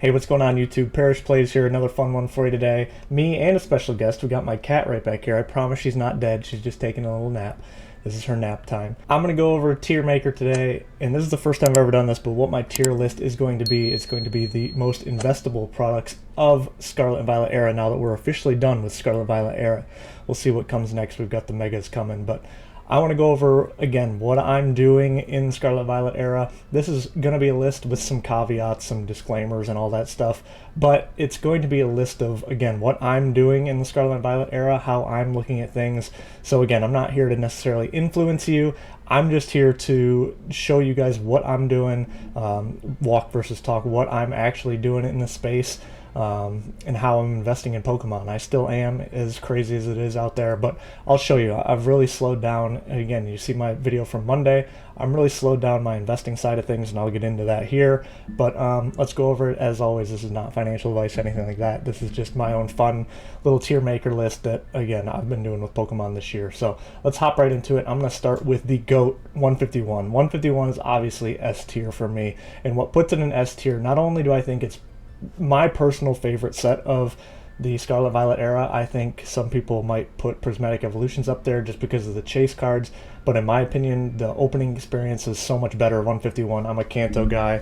Hey, what's going on YouTube? Parrish Plays here, another fun one for you today. Me and a special guest. We got my cat right back here. I promise she's not dead. She's just taking a little nap. This is her nap time. I'm going to go over tier maker today, and this is the first time I've ever done this, but what my tier list is going to be, it's going to be the most investable products of Scarlet and Violet era now that we're officially done with Scarlet and Violet era. We'll see what comes next. We've got the megas coming, but I want to go over, again, what I'm doing in Scarlet Violet era. This is going to be a list with some caveats, some disclaimers, and all that stuff. But it's going to be a list of, again, what I'm doing in the Scarlet Violet era, how I'm looking at things. So again, I'm not here to necessarily influence you. I'm just here to show you guys what I'm doing, walk versus talk, what I'm actually doing in the space. And how I'm investing in Pokemon. I still am, as crazy as it is out there, but I'll show you. I've really slowed down. Again, you see my video from Monday. I'm really slowed down my investing side of things, and I'll get into that here. But let's go over it. As always, this is not financial advice, anything like that. This is just my own fun little tier maker list that, again, I've been doing with Pokemon this year. So let's hop right into it. I'm going to start with the GOAT 151. 151 is obviously S tier for me, and what puts it in S tier, not only do I think it's my personal favorite set of the Scarlet Violet era. I think some people might put Prismatic Evolutions up there just because of the chase cards, but in my opinion, the opening experience is so much better. 151, I'm a Kanto guy.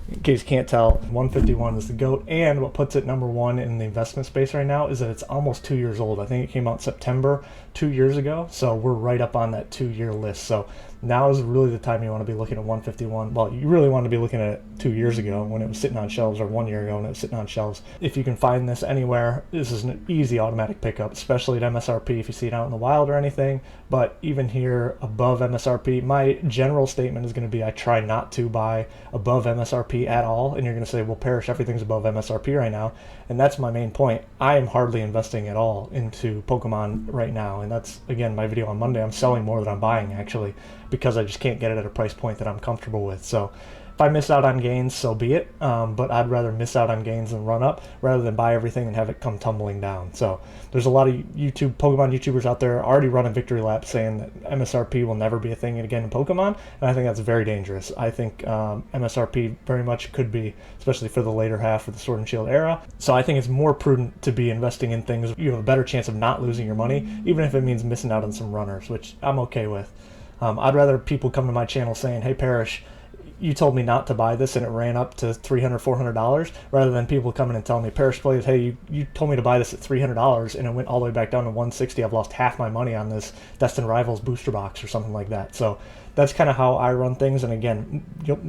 In case you can't tell, 151 is the GOAT, and what puts it number one in the investment space right now is that it's almost 2 years old. I think it came out in September 2 years ago, so we're right up on that 2-year list. So now is really the time you want to be looking at 151. Well, you really want to be looking at it 2 years ago when it was sitting on shelves, or 1 year ago when it was sitting on shelves. If you can find this anywhere, this is an easy automatic pickup, especially at MSRP if you see it out in the wild or anything. But even here above MSRP, my general statement is going to be I try not to buy above MSRP at all. And you're going to say, well, Parrish, everything's above MSRP right now. And that's my main point. I am hardly investing at all into Pokemon right now. And that's, again, my video on Monday. I'm selling more than I'm buying, actually, because I just can't get it at a price point that I'm comfortable with. So if I miss out on gains, so be it. But I'd rather miss out on gains and run up rather than buy everything and have it come tumbling down. So there's a lot of Pokemon YouTubers out there already running victory laps saying that MSRP will never be a thing again in Pokemon, and I think that's very dangerous. I think MSRP very much could be, especially for the later half of the Sword and Shield era. So I think it's more prudent to be investing in things you have a better chance of not losing your money, even if it means missing out on some runners, which I'm okay with. I'd rather people come to my channel saying, hey, Parrish, you told me not to buy this and it ran up to $300, $400, rather than people coming and telling me, Parrish Plays, hey, you told me to buy this at $300 and it went all the way back down to $160. I've lost half my money on this Destined Rivals booster box or something like that. So that's kind of how I run things, and again,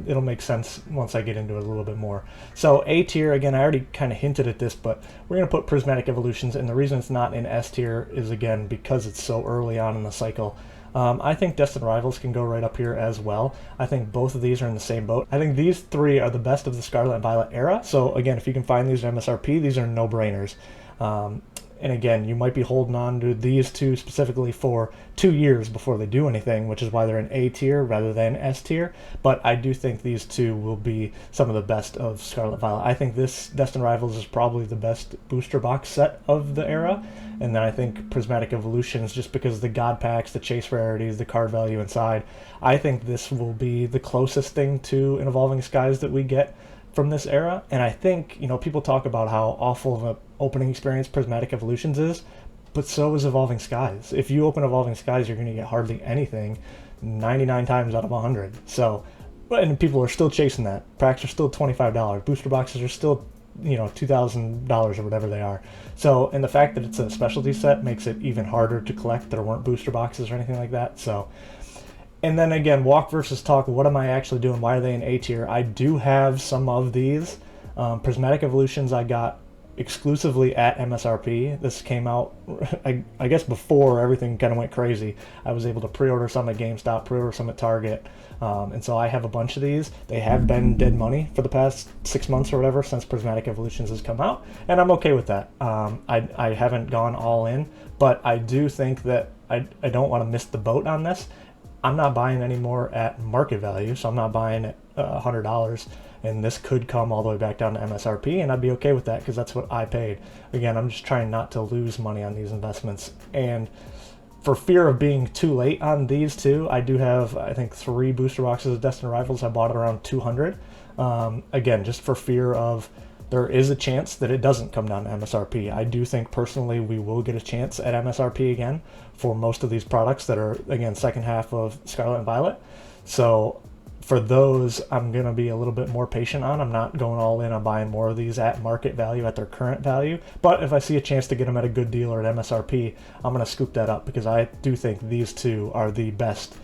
it'll make sense once I get into it a little bit more. So A tier, again, I already kind of hinted at this, but we're going to put Prismatic Evolutions, and the reason it's not in S tier is, again, because it's so early on in the cycle. I think Destined Rivals can go right up here as well. I think both of these are in the same boat. I think these three are the best of the Scarlet and Violet era. So again, if you can find these at MSRP, these are no-brainers. And again, you might be holding on to these two specifically for 2 years before they do anything, which is why they're in A tier rather than S tier. But I do think these two will be some of the best of Scarlet Violet. I think this Destined Rivals is probably the best booster box set of the era. And then I think Prismatic Evolutions, just because of the God Packs, the chase rarities, the card value inside, I think this will be the closest thing to an Evolving Skies that we get from this era. And I think, people talk about how awful of an opening experience Prismatic Evolutions is, but so is Evolving Skies. If you open Evolving Skies, you're going to get hardly anything 99 times out of 100. So, and people are still chasing that. Packs are still $25. Booster boxes are still $2,000 or whatever they are. So, and the fact that it's a specialty set makes it even harder to collect. There weren't booster boxes or anything like that. So, and then again, walk versus talk, what am I actually doing? Why are they in A tier? I do have some of these. Prismatic Evolutions I got exclusively at MSRP. This came out, I guess, before everything kind of went crazy. I was able to pre-order some at GameStop, pre-order some at Target, and so I have a bunch of these. They have been dead money for the past 6 months or whatever since Prismatic Evolutions has come out, and I'm okay with that. I haven't gone all in, but I do think that I don't want to miss the boat on this. I'm not buying any more at market value, so I'm not buying at $100, and this could come all the way back down to MSRP, and I'd be okay with that because that's what I paid. Again, I'm just trying not to lose money on these investments, and for fear of being too late on these two, I do have, I think, 3 booster boxes of Destined Rivals. I bought it around 200. Again, just for fear of there is a chance that it doesn't come down to MSRP. I do think personally we will get a chance at MSRP again for most of these products that are, again, second half of Scarlet and Violet. So for those, I'm going to be a little bit more patient on. I'm not going all in on buying more of these at market value, at their current value. But if I see a chance to get them at a good deal or at MSRP, I'm going to scoop that up, because I do think these two are the best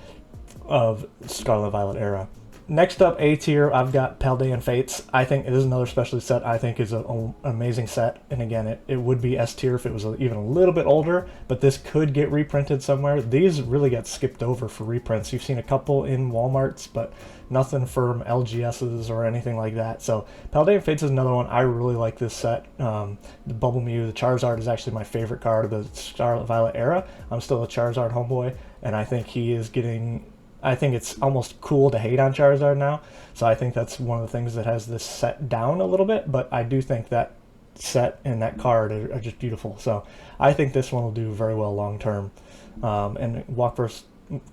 of Scarlet and Violet era. Next up, A tier, I've got Paldean Fates. I think it is another specialty set I think is an amazing set. And again, it would be S tier if it was even a little bit older, but this could get reprinted somewhere. These really got skipped over for reprints. You've seen a couple in Walmarts, but nothing from LGSs or anything like that. So Paldean Fates is another one. I really like this set. The Bubble Mew, the Charizard is actually my favorite card of the Scarlet Violet era. I'm still a Charizard homeboy, and I think he is getting... I think it's almost cool to hate on Charizard now, so I think that's one of the things that has this set down a little bit, but I do think that set and that card are just beautiful. So I think this one will do very well long term. And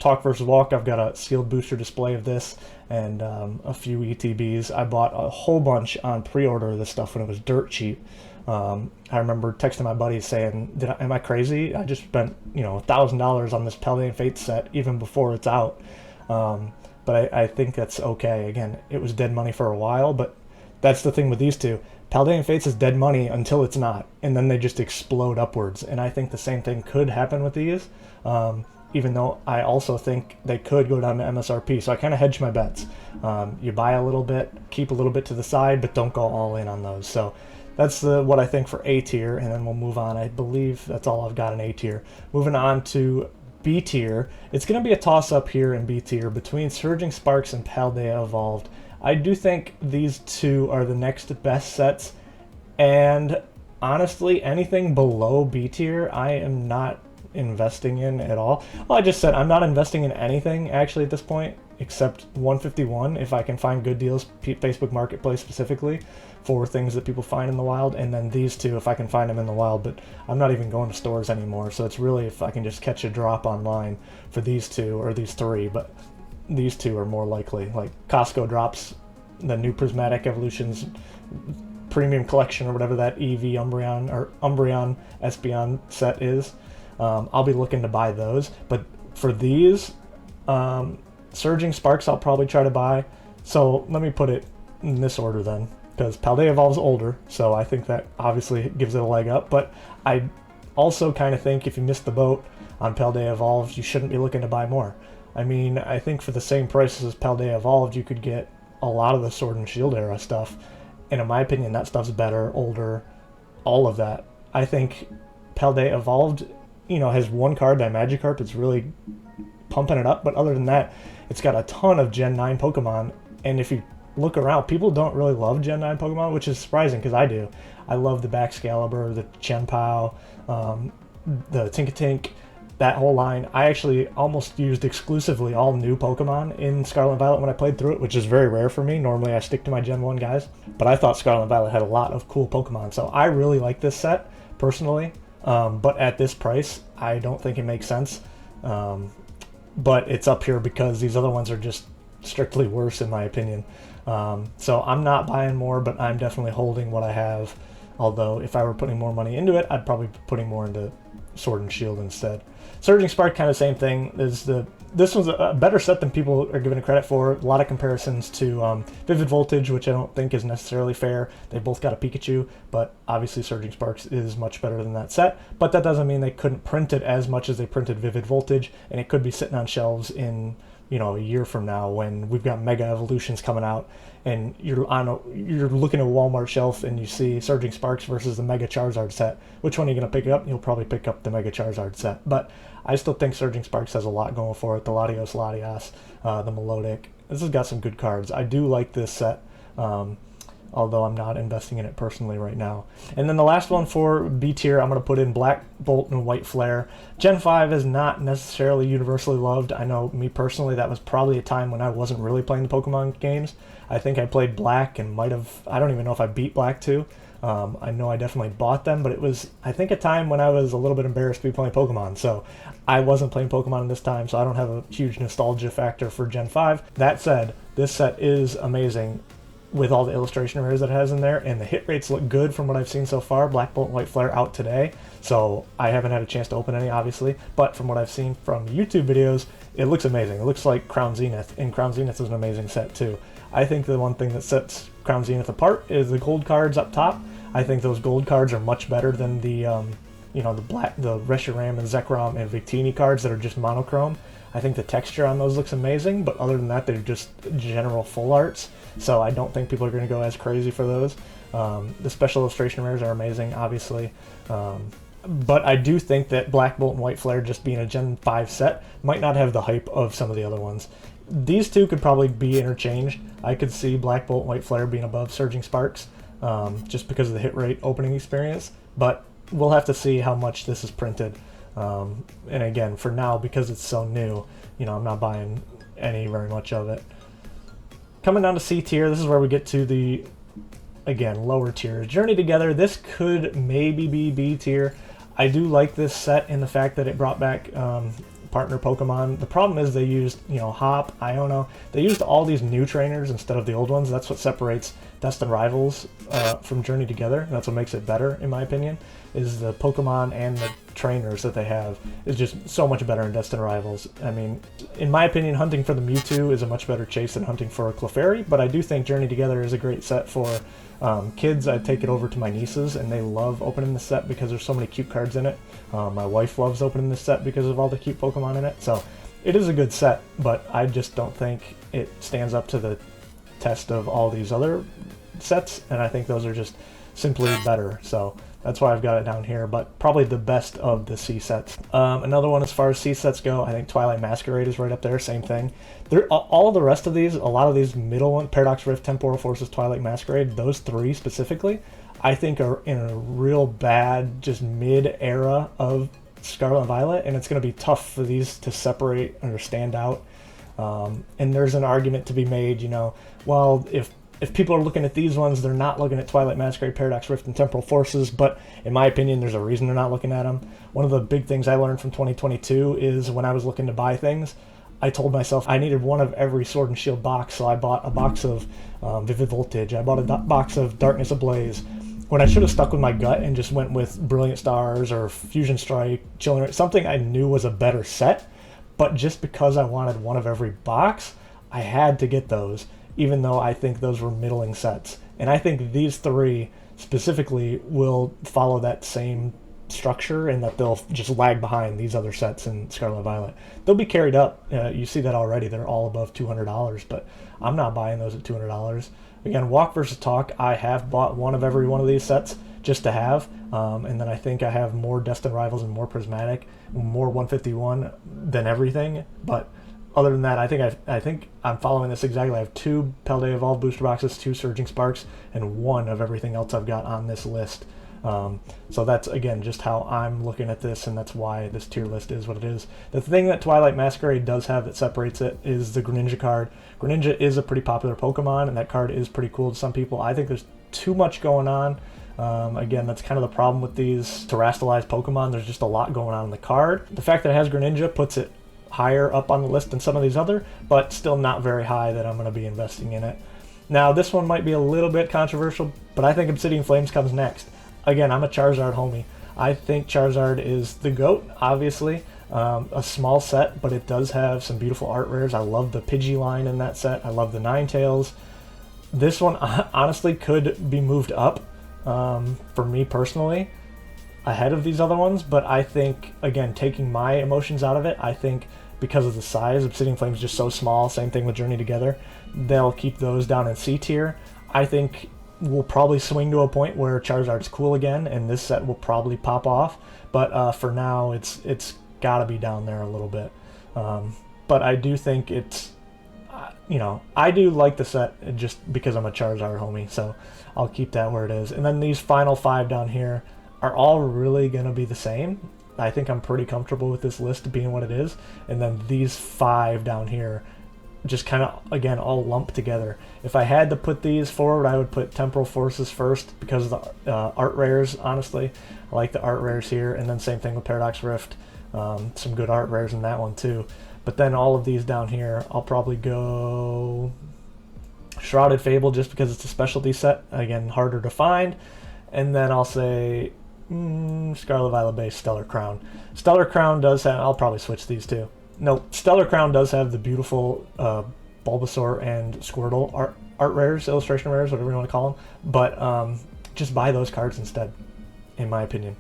Talk versus Walk, I've got a sealed booster display of this and a few ETBs. I bought a whole bunch on pre-order of this stuff when it was dirt cheap. I remember texting my buddies saying, am I crazy? I just spent, $1,000 on this Paldean Fates set even before it's out. But I think that's okay. Again, it was dead money for a while, but that's the thing with these two. Paldean Fates is dead money until it's not, and then they just explode upwards. And I think the same thing could happen with these, even though I also think they could go down to MSRP. So I kind of hedge my bets. You buy a little bit, keep a little bit to the side, but don't go all in on those. So that's what I think for A tier, and then we'll move on. I believe that's all I've got in A tier. Moving on to B tier, it's going to be a toss-up here in B tier between Surging Sparks and Paldea Evolved. I do think these two are the next best sets, and honestly, anything below B tier, I am not investing in at all. Well, I just said I'm not investing in anything actually at this point, except 151 if I can find good deals, Facebook Marketplace specifically, for things that people find in the wild, and then these two if I can find them in the wild, but I'm not even going to stores anymore, so it's really if I can just catch a drop online for these two or these three, but these two are more likely. Like Costco drops the new Prismatic Evolutions Premium Collection or whatever that EV Umbreon or Umbreon Espeon set is. I'll be looking to buy those, but for these Surging Sparks I'll probably try to buy. So let me put it in this order then, because Paldea Evolve's older, so I think that obviously gives it a leg up, but I also kind of think if you missed the boat on Paldea Evolved, you shouldn't be looking to buy more. I mean, I think for the same prices as Paldea Evolved, you could get a lot of the Sword and Shield era stuff, and in my opinion, that stuff's better, older, all of that. I think Paldea Evolved, has one card, that Magikarp, that's really pumping it up, but other than that, it's got a ton of Gen 9 Pokemon, and if you look around, people don't really love Gen 9 Pokemon, which is surprising because I do. I love the Baxcalibur, the Chien-Pao, the Tinkatink, that whole line. I actually almost used exclusively all new Pokemon in Scarlet and Violet when I played through it, which is very rare for me. Normally I stick to my Gen 1 guys, but I thought Scarlet and Violet had a lot of cool Pokemon, so I really like this set, personally, but at this price, I don't think it makes sense. But it's up here because these other ones are just strictly worse in my opinion. So I'm not buying more, but I'm definitely holding what I have. Although if I were putting more money into it, I'd probably be putting more into Sword and Shield instead. Surging Spark, kind of same thing. This one's a better set than people are giving it credit for. A lot of comparisons to Vivid Voltage, which I don't think is necessarily fair. They both got a Pikachu, but obviously Surging Sparks is much better than that set. But that doesn't mean they couldn't print it as much as they printed Vivid Voltage, and it could be sitting on shelves in a year from now when we've got Mega Evolutions coming out, and you're looking at a Walmart shelf and you see Surging Sparks versus the Mega Charizard set. Which one are you going to pick up? You'll probably pick up the Mega Charizard set. But I still think Surging Sparks has a lot going for it. The Latios Latias, the Melodic. This has got some good cards. I do like this set, although I'm not investing in it personally right now. And then the last one for B tier, I'm going to put in Black Bolt and White Flare. Gen 5 is not necessarily universally loved. I know me personally, that was probably a time when I wasn't really playing the Pokemon games. I think I played Black and I don't even know if I beat Black 2. I know I definitely bought them, but it was, I think, a time when I was a little bit embarrassed to be playing Pokemon. So I wasn't playing Pokemon this time, so I don't have a huge nostalgia factor for Gen 5. That said, this set is amazing. with all the illustration rares that it has in there, and the hit rates look good from what I've seen so far. Black Bolt and White Flare out today, so I haven't had a chance to open any, obviously, but from what I've seen from YouTube videos, it looks amazing. It looks like Crown Zenith, and Crown Zenith is an amazing set too. I think the one thing that sets Crown Zenith apart is the gold cards up top. I think those gold cards are much better than the the Reshiram and Zekrom and Victini cards that are just monochrome. I think the texture on those looks amazing, but other than that, they're just general full arts, so I don't think people are going to go as crazy for those. The special illustration rares are amazing, obviously, but I do think that Black Bolt and White Flare, just being a Gen 5 set, might not have the hype of some of the other ones. These two could probably be interchanged. I could see Black Bolt and White Flare being above Surging Sparks, just because of the hit rate opening experience, but we'll have to see how much this is printed. And again, for now, because it's so new, I'm not buying very much of it. Coming down to C tier, this is where we get to the, again, lower tiers. Journey Together, this could maybe be B tier. I do like this set in the fact that it brought back partner Pokemon. The problem is they used, Hop, Iono. They used all these new trainers instead of the old ones. That's what separates Destined Rivals from Journey Together. That's what makes it better, in my opinion, is the Pokemon and the trainers that they have is just so much better in Destined Rivals. I mean, in my opinion, hunting for the Mewtwo is a much better chase than hunting for a Clefairy, but I do think Journey Together is a great set for kids. I take it over to my nieces, and they love opening the set because there's so many cute cards in it. My wife loves opening the set because of all the cute Pokemon in it, so it is a good set, but I just don't think it stands up to the test of all these other sets, and I think those are just simply better, so that's why I've got it down here, but probably the best of the C sets. Another one as far as C sets go, I think Twilight Masquerade is right up there, same thing. All the rest of these, a lot of these middle ones, Paradox Rift, Temporal Forces, Twilight Masquerade, those three specifically, I think are in a real bad, just mid-era of Scarlet and Violet, and it's going to be tough for these to separate or stand out. And there's an argument to be made, well, if people are looking at these ones, they're not looking at Twilight Masquerade, Paradox Rift, and Temporal Forces, but in my opinion, there's a reason they're not looking at them. One of the big things I learned from 2022 is when I was looking to buy things, I told myself I needed one of every Sword and Shield box, so I bought a box of Vivid Voltage, I bought a box of Darkness Ablaze, when I should have stuck with my gut and just went with Brilliant Stars or Fusion Strike, Chilling, something I knew was a better set, but just because I wanted one of every box, I had to get those, even though I think those were middling sets. And I think these three specifically will follow that same structure and that they'll just lag behind these other sets in Scarlet and Violet. They'll be carried up. You see that already. They're all above $200, but I'm not buying those at $200. Again, Walk versus Talk, I have bought one of every one of these sets just to have, and then I think I have more Destined Rivals and more Prismatic, more 151 than everything, but other than that, I think I'm following this exactly. I have 2 Paldea Evolved booster boxes, 2 Surging Sparks, and 1 of everything else I've got on this list. So that's, again, just how I'm looking at this, and that's why this tier list is what it is. The thing that Twilight Masquerade does have that separates it is the Greninja card. Greninja is a pretty popular Pokemon, and that card is pretty cool to some people. I think there's too much going on. Again, that's kind of the problem with these terrestrialized Pokemon. There's just a lot going on in the card. The fact that it has Greninja puts it higher up on the list than some of these other, but still not very high that I'm going to be investing in it. Now, this one might be a little bit controversial, but I think Obsidian Flames comes next. Again, I'm a Charizard homie. I think Charizard is the GOAT, obviously. A small set, but it does have some beautiful art rares. I love the Pidgey line in that set. I love the Ninetales. This one, honestly, could be moved up for me personally ahead of these other ones, but I think, again, taking my emotions out of it, I think because of the size, Obsidian Flame is just so small, same thing with Journey Together, they'll keep those down in C tier. I think we'll probably swing to a point where Charizard's cool again, and this set will probably pop off, but for now, it's gotta be down there a little bit. But I do think it's, I do like the set just because I'm a Charizard homie, so I'll keep that where it is. And then these final 5 down here are all really going to be the same. I think I'm pretty comfortable with this list being what it is. And then these 5 down here just kind of, again, all lumped together. If I had to put these forward, I would put Temporal Forces first because of the art rares, honestly. I like the art rares here. And then same thing with Paradox Rift. Some good art rares in that one too. But then all of these down here, I'll probably go Shrouded Fable, just because it's a specialty set, again, harder to find. And then I'll say Scarlet Violet base, Stellar Crown. Stellar Crown does have, I'll probably switch these two. No, Stellar Crown does have the beautiful Bulbasaur and Squirtle art rares, illustration rares, whatever you want to call them. But just buy those cards instead, in my opinion.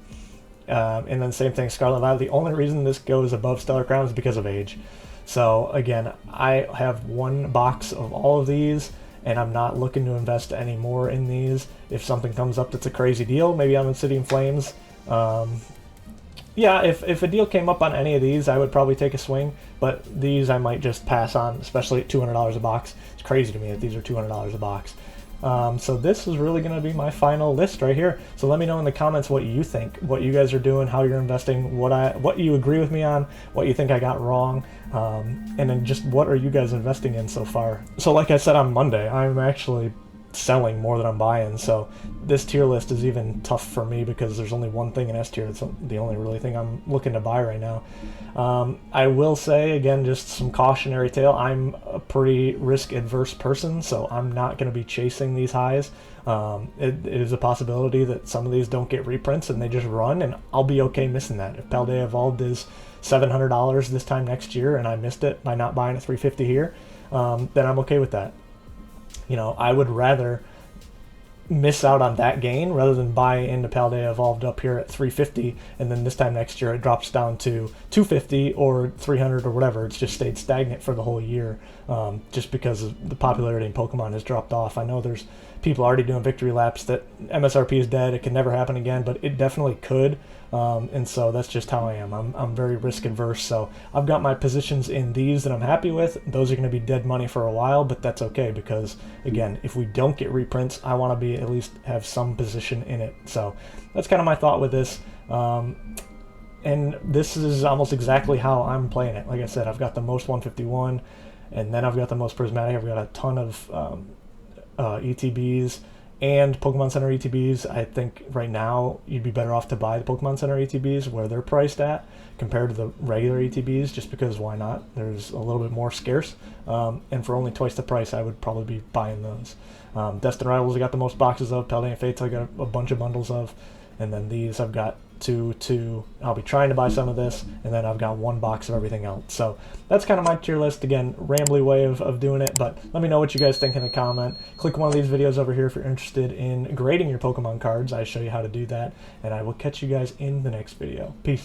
And then same thing, Scarlet Violet. The only reason this goes above Stellar Crown is because of age. So again, I have one box of all of these, and I'm not looking to invest any more in these. If something comes up that's a crazy deal, maybe I'm in City in Flames. Yeah, if a deal came up on any of these, I would probably take a swing, but these I might just pass on, especially at $200 a box. It's crazy to me that these are $200 a box. So this is really going to be my final list right here. So let me know in the comments what you think, what you guys are doing, how you're investing, what you agree with me on, what you think I got wrong, and then just what are you guys investing in so far. So like I said on Monday, I'm actually selling more than I'm buying, so this tier list is even tough for me because there's only one thing in S tier. It's the only really thing I'm looking to buy right now. I will say, again, just some cautionary tale, I'm a pretty risk adverse person, so I'm not going to be chasing these highs. It is a possibility that some of these don't get reprints and they just run, and I'll be okay missing that. If Paldea Evolved is $700 this time next year and I missed it by not buying at $350 here, then I'm okay with that. You know, I would rather miss out on that gain rather than buy into Paldea Evolved up here at $350, and then this time next year it drops down to $250 or $300 or whatever. It's just stayed stagnant for the whole year, just because the popularity in Pokemon has dropped off. I know there's people already doing victory laps that MSRP is dead, it can never happen again, but it definitely could. And so that's just how I am. I'm very risk adverse, so I've got my positions in these that I'm happy with. Those are going to be dead money for a while, but that's okay because, again, if we don't get reprints, I want to be at least have some position in it. So that's kind of my thought with this. And this is almost exactly how I'm playing it. Like I said, I've got the most 151, and then I've got the most prismatic. I've got a ton of ETBs and Pokemon Center ETBs. I think right now you'd be better off to buy the Pokemon Center ETBs where they're priced at compared to the regular ETBs, just because why not? There's a little bit more scarce, and for only twice the price I would probably be buying those. Destined Rivals I got the most boxes of, Paldea Fates I got a bunch of bundles of, and then these I've got two. I'll be trying to buy some of this, and then I've got one box of everything else. So that's kind of my tier list. Again, rambly way of doing it, but let me know what you guys think in the comment. Click one of these videos over here if you're interested in grading your Pokemon cards. I show you how to do that, and I will catch you guys in the next video. Peace.